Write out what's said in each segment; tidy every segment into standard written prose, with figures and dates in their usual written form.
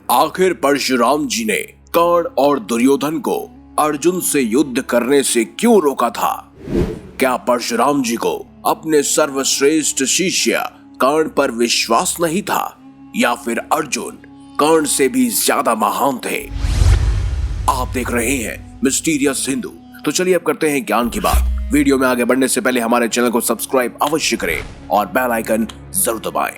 आखिर परशुराम जी ने कर्ण और दुर्योधन को अर्जुन से युद्ध करने से क्यों रोका था? क्या परशुराम जी को अपने सर्वश्रेष्ठ शिष्य कर्ण पर विश्वास नहीं था या फिर अर्जुन कर्ण से भी ज्यादा महान थे? आप देख रहे हैं मिस्टीरियस हिंदू। तो चलिए अब करते हैं ज्ञान की बात। वीडियो में आगे बढ़ने से पहले हमारे चैनल को सब्सक्राइब अवश्य करें और बेल आइकन जरूर दबाएं।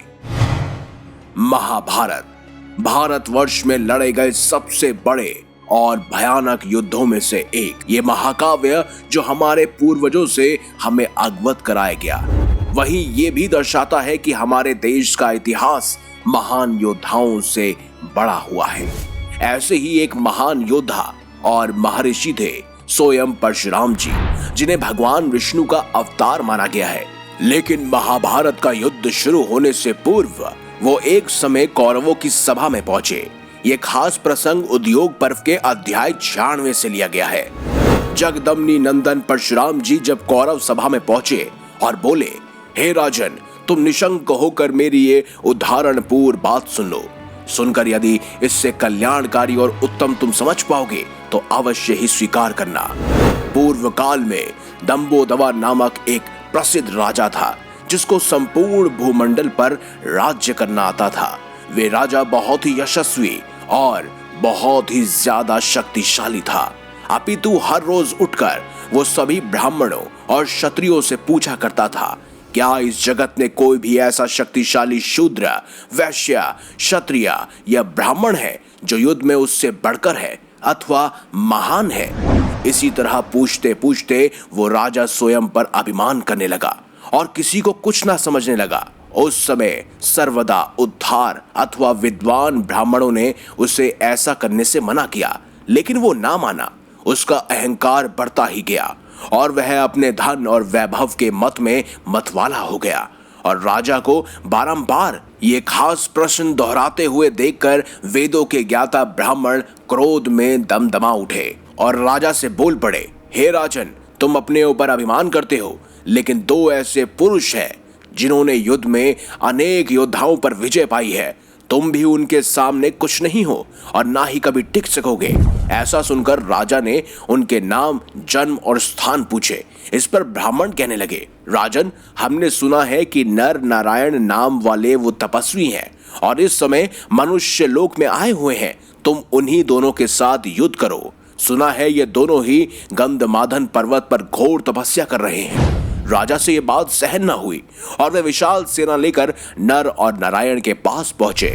महाभारत भारतवर्ष में लड़े गए सबसे बड़े और भयानक युद्धों में से एक। ये महाकाव्य जो हमारे पूर्वजों से हमें अवगत कराया गया, वहीं ये भी दर्शाता है कि हमारे देश का इतिहास महान योद्धाओं से बड़ा हुआ है। ऐसे ही एक महान योद्धा और महर्षि थे स्वयं परशुराम जी, जिन्हें भगवान विष्णु का अवतार माना गया है। लेकिन महाभारत का युद्ध शुरू होने से पूर्व वो एक समय कौरवों की सभा में पहुंचे। ये खास प्रसंग उद्योग पर्व के अध्याय 96 से लिया गया है। जगदम्नि नंदन परशुराम जी जब कौरव सभा में पहुंचे और बोले, हे राजन, तुम निशंक होकर मेरी ये उदाहरणपूर्ण बात सुन लो। सुनकर यदि इससे कल्याणकारी और उत्तम तुम समझ पाओगे तो अवश्य ही स्वीकार करना। पूर्व काल में दंबोदवा नामक एक प्रसिद्ध राजा था, जिसको संपूर्ण भूमंडल पर राज्य करना आता था। वे राजा बहुत ही यशस्वी और बहुत ही ज्यादा शक्तिशाली था। अपितु हर रोज उठकर वो सभी ब्राह्मणों और क्षत्रियों से पूछा करता था, क्या इस जगत में कोई भी ऐसा शक्तिशाली शूद्र, वैश्य, क्षत्रिय या ब्राह्मण है जो युद्ध में उससे बढ़कर है अथवा महान है? इसी तरह पूछते पूछते वो राजा स्वयं पर अभिमान करने लगा और किसी को कुछ ना समझने लगा। उस समय सर्वदा उद्धार अथवा विद्वान ब्राह्मणों ने उसे ऐसा करने से मना किया, लेकिन वो ना माना। उसका अहंकार बढ़ता ही गया और वह अपने धन और वैभव के मत में मतवाला हो गया। और राजा को बारंबार ये खास प्रश्न दोहराते हुए देखकर वेदों के ज्ञाता ब्राह्मण क्रोध में दमदमा उठे और राजा से बोल पड़े, हे राजन, तुम अपने ऊपर अभिमान करते हो, लेकिन दो ऐसे पुरुष हैं जिन्होंने युद्ध में अनेक योद्धाओं पर विजय पाई है। तुम भी उनके सामने कुछ नहीं हो और ना ही कभी टिक सकोगे। ऐसा सुनकर राजा ने उनके नाम, जन्म और स्थान पूछे। इस पर ब्राह्मण कहने लगे, राजन, हमने सुना है कि नर नारायण नाम वाले वो तपस्वी हैं और इस समय मनुष्य लोक में आए हुए हैं। तुम उन्हीं दोनों के साथ युद्ध करो। सुना है ये दोनों ही गंधमादन पर्वत पर घोर तपस्या कर रहे हैं। राजा से ये बात सहन न हुई और वह विशाल सेना लेकर नर और नारायण के पास पहुंचे।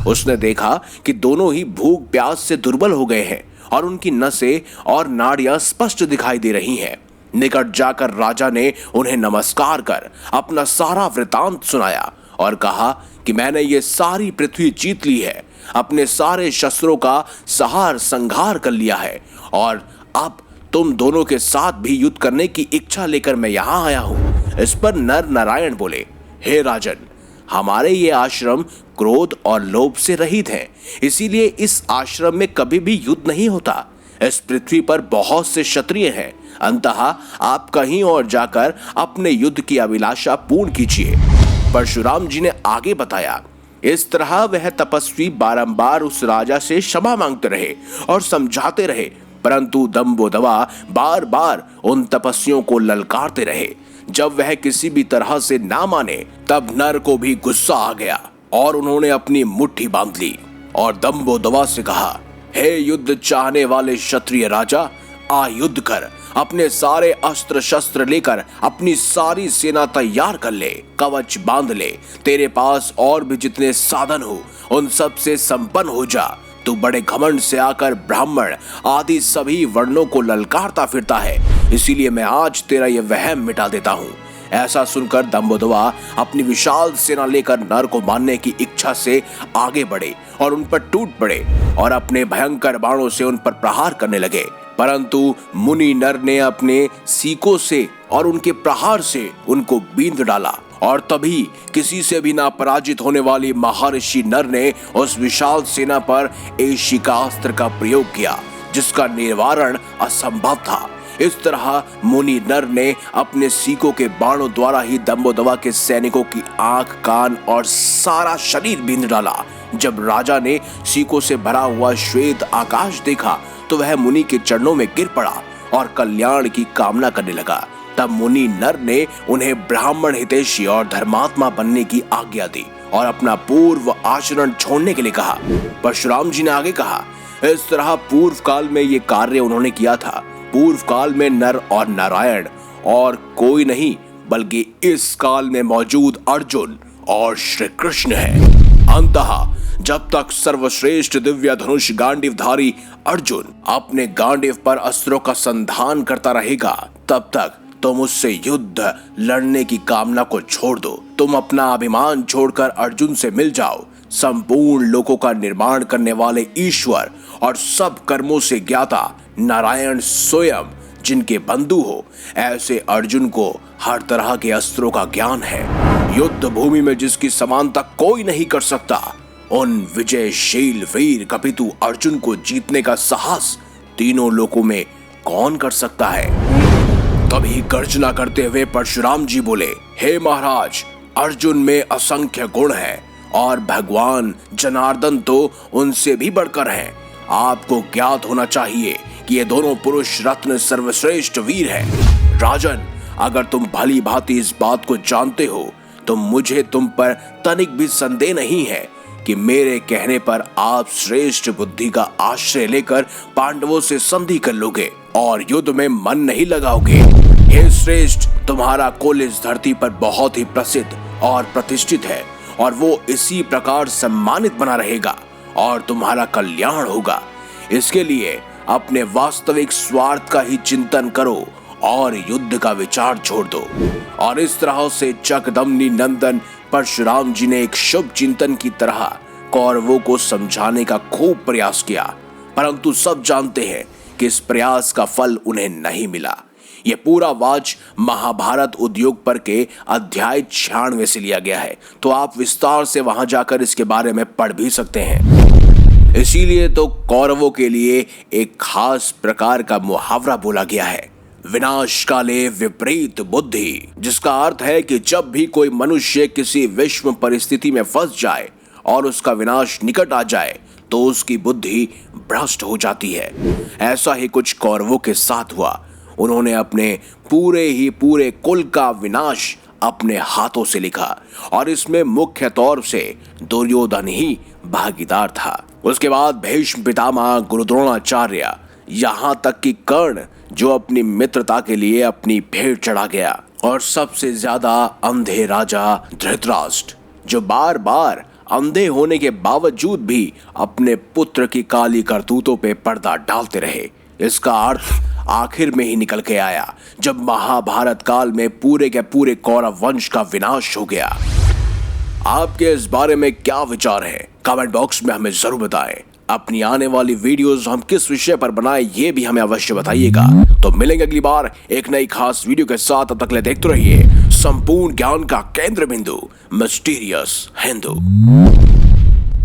उसने देखा कि दोनों ही भूख प्यास से दुर्बल हो गए हैं और उनकी नसें और नाड़ियां स्पष्ट दिखाई दे रही हैं। निकट जाकर राजा ने उन्हें नमस्कार कर अपना सारा वृतांत सुनाया और कहा कि मैंने ये सारी पृथ्वी जीत ली है, अपने सारे शस्त्रों का सहार संहार कर लिया है और अब तुम दोनों के साथ भी युद्ध करने की इच्छा लेकर मैं यहाँ आया हूँ। इस पर नर नारायण बोले, हे राजन, हमारे ये आश्रम क्रोध और लोभ से रहित है, इसीलिए इस आश्रम में कभी भी युद्ध नहीं होता। इस पृथ्वी पर बहुत से क्षत्रिय हैं, अंततः आप कहीं और जाकर अपने युद्ध की अभिलाषा पूर्ण कीजिए। परशुराम जी ने आगे बताया, इस तरह वह तपस्वी बारंबार उस राजा से क्षमा मांगते रहे और समझाते रहे, परंतु दंबोदवा बार बार उन तपस्वियों को ललकारते रहे। जब वह किसी भी तरह से ना माने तब नर को भी गुस्सा आ गया और उन्होंने अपनी मुट्ठी बांध ली और दंबोदवा से कहा, हे युद्ध चाहने वाले क्षत्रिय राजा, आ युद्ध कर। अपने सारे अस्त्र शस्त्र लेकर अपनी सारी सेना तैयार कर ले, कवच बांध ले। तेरे पास और भी जितने साधन हो उन सब से संपन्न हो जा। तू बड़े घमंड से आकर ब्राह्मण आदि सभी वर्णों को ललकारता फिरता है, इसीलिए मैं आज तेरा ये वहम मिटा देता हूँ। ऐसा सुनकर दंबोदवा अपनी विशाल सेना लेकर नर को मारने की इच्छा से आगे बढ़े और उन पर टूट पड़े और अपने भयंकर बाणों से उन पर प्रहार करने लगे। परंतु मुनि नर ने अपने सीकों से और उनके प्रहार से उनको बींध डाला और तभी किसी से भी ना पराजित होने वाली महर्षि नर ने उस विशाल सेना पर एशिकास्त्र का प्रयोग किया, जिसका निवारण असंभव था। इस तरह मुनि नर ने अपने सीकों के बाणों द्वारा ही दंबोदवा के सैनिकों की आंख, कान और सारा शरीर बींध डाला जब राजा ने सीकों से भरा हुआ श्वेत आकाश देखा तो वह मुनि के चरणों में गिर पड़ा और कल्याण की कामना करने लगा। तब मुनि नर ने उन्हें ब्राह्मण हितैषी और धर्मात्मा बनने की आज्ञा दी और अपना पूर्व आचरण छोड़ने के लिए कहा। परशुराम जी ने आगे कहा, इस तरह पूर्व काल में ये कार्य उन्होंने किया था। पूर्व काल में नर और नारायण और कोई नहीं बल्कि इस काल में मौजूद अर्जुन और श्री कृष्ण है। अंततः जब तक सर्वश्रेष्ठ दिव्य धनुष गांडीवधारी अर्जुन अपने गांडीव पर अस्त्रों का संधान करता रहेगा, तब तक तुम उससे युद्ध लड़ने की कामना को छोड़ दो। तुम अपना अभिमान छोड़कर अर्जुन से मिल जाओ। संपूर्ण लोकों का निर्माण करने वाले ईश्वर और सब कर्मों से ज्ञाता नारायण स्वयं जिनके बंधु हो, ऐसे अर्जुन को हर तरह के अस्त्रों का ज्ञान है। युद्ध भूमि में जिसकी समानता कोई नहीं कर सकता, उन विजयशील वीर कपितु अर्जुन को जीतने का साहस तीनों लोकों में कौन कर सकता है। तभी गर्जना करते हुए परशुराम जी बोले, हे महाराज, अर्जुन में असंख्य गुण है और भगवान जनार्दन तो उनसे भी बढ़कर हैं। आपको ज्ञात होना चाहिए कि ये दोनों पुरुष रत्न सर्वश्रेष्ठ वीर हैं। राजन, अगर तुम भली भांति इस बात को जानते हो तो मुझे तुम पर तनिक भी संदेह नहीं है कि मेरे कहने पर आप श्रेष्ठ बुद्धि का आश्रय लेकर पांडवों से संधि कर लोगे और युद्ध में मन नहीं लगाओगे। हे श्रेष्ठ, तुम्हारा कुल इस धरती पर बहुत ही प्रसिद्ध और प्रतिष्ठित है और वो इसी प्रकार सम्मानित बना रहेगा और तुम्हारा कल्याण होगा। इसके लिए अपने वास्तविक स्वार्थ का ही चिंतन करो और युद्ध का विचार छोड़ दो। और इस तरह से जगदम्नि नंदन परशुराम जी ने एक शुभ चिंतन की तरह कौरवों को समझाने का खूब प्रयास किया, परंतु सब जानते हैं कि इस प्रयास का फल उन्हें नहीं मिला। यह पूरा वाच महाभारत उद्योग पर के अध्याय 96 से लिया गया है, तो आप विस्तार से वहां जाकर इसके बारे में पढ़ भी सकते हैं। इसीलिए तो कौरवों के लिए एक खास प्रकार का मुहावरा बोला गया है, विनाश काले विपरीत बुद्धि, जिसका अर्थ है कि जब भी कोई मनुष्य किसी विषम परिस्थिति में फंस जाए और उसका विनाश निकट आ जाए तो उसकी बुद्धि भ्रष्ट हो जाती है। ऐसा ही कुछ कौरवों के साथ हुआ। उन्होंने अपने पूरे कुल का विनाश अपने हाथों से लिखा और इसमें मुख्य तौर से दुर्योधन ही भागीदार था। उसके बाद भीष्म पितामह, गुरु द्रोणाचार्य, यहाँ तक कि कर्ण जो अपनी मित्रता के लिए अपनी भेंट चढ़ा गया, और सबसे ज्यादा अंधे राजा धृतराष्ट्र जो बार बार अंधे होने के बावजूद भी अपने पुत्र की काली करतूतों पे पर्दा डालते रहे। इसका अर्थ आखिर में ही निकल के आया जब महाभारत काल में पूरे के पूरे कौरव वंश का विनाश हो गया। आपके इस बारे में क्या विचार है, कमेंट बॉक्स में हमें जरूर बताएं। अपनी आने वाली वीडियोस हम किस विषय पर बनाएं ये भी हमें अवश्य बताइएगा। तो मिलेंगे अगली बार एक नई खास वीडियो के साथ। तब तक के लिए देखते रहिए संपूर्ण ज्ञान का केंद्र बिंदु मिस्टीरियस हिंदू।